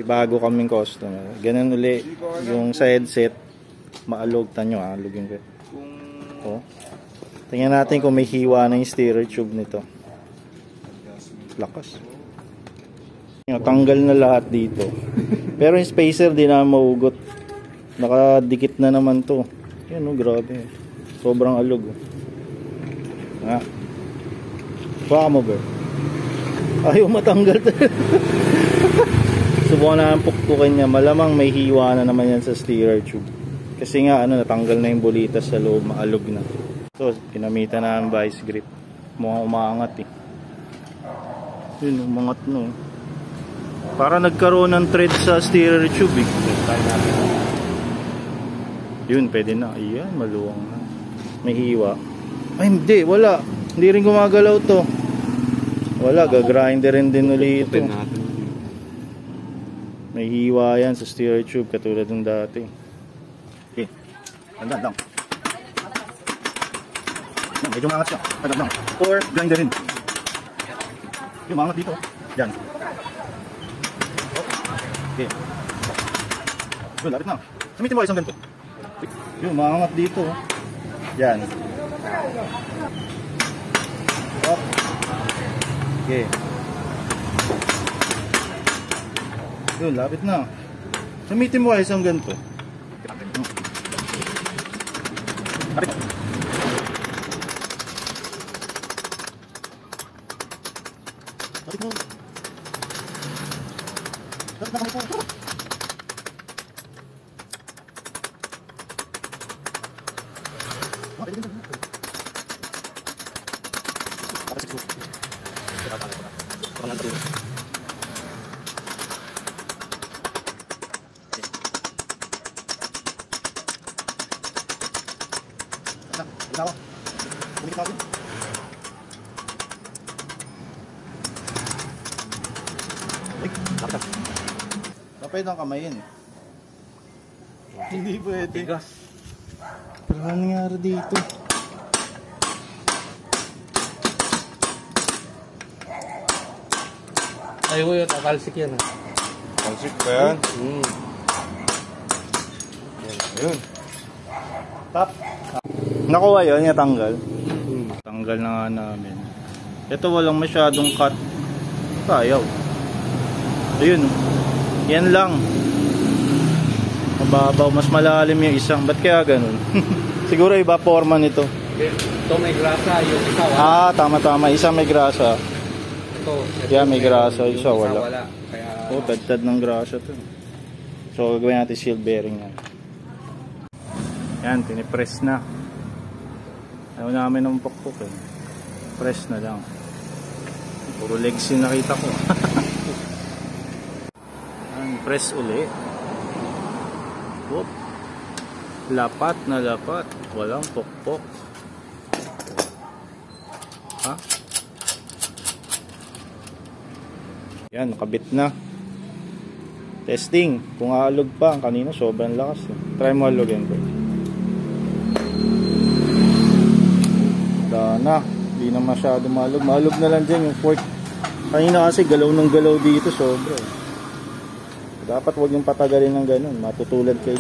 Bago kaming customer. Ganun uli yung sa headset. Maalog. Tanyo alugin ko. Oh. Tingnan natin kung may hiwa na yung steerer tube nito. Lakas. Tanggal na lahat dito. Pero yung spacer di na maugot. Nakadikit na naman to. Yan o, grabe. Sobrang alog. Ha? Baka mo ba? Ayaw matanggal to. Subukan na ang pukpukin niya. Malamang may hiwa na naman yan sa steerer tube. Kasi nga natanggal na yung bulitas sa loob. Maalog na. So, pinamitan na ang vice grip. Mukhang umaangat eh. Yun, umangat no. Para nagkaroon ng thread sa steerer tube eh. Yun, pwede na. Ayan, maluwang na. May hiwa. Ay, hindi. Wala. Hindi rin gumagalaw to. Wala, gagrinderin din ulit ito. May hiwa yan sa steerer tube katulad ng dati. Okay. Tandaan lang. Medyo maangat siya. Tandaan lang. Or grinderin. Yung maangat dito. Yan. Okay. Yun, lapit na. Samitin mo isang ganito. Yung maangat dito. Yan. Okay. Yun, lapit na. Samitin mo isang ganito. Lapit. Lapit mo. Lapit na kami po. Kapay ng kamayin eh. Hindi pwede. Tigas. Pero ano nangyari dito? Ay, uy, takalsik yan ha. Kalsik ba yan? Ayun. Tap. Nakuha yun, natanggal. Tanggal na nga namin. Ito walang masyadong cut. Ayaw. Ayun. Yan lang. Mababaw. Mas malalim yung isang. Ba't kaya ganun? Siguro iba forma nito. Ito may grasa. Yung isa wala. Tama. Isa may grasa. Ito. May grasa. Isa wala. Kaya, tagtad ng grasa to. So gagawin natin seal bearing yan. Yan. Tinipress na. Ayaw namin ng pukpuk eh. Press na lang. Puro legs yung nakita ko. Press uli. Whoop. Lapat na lapat. Walang pukpok. Ha? Yan, nakabit na. Testing. Kung aalog pa. Kanina sobrang lakas. Try mo alogin ko. Wala na. Hindi na masyado maalog. Maalog na lang dyan yung fork. Kanina kasi galaw ng galaw dito. Sobra. Dapat huwag yung patagalin ng ganun. Matutulad kayo.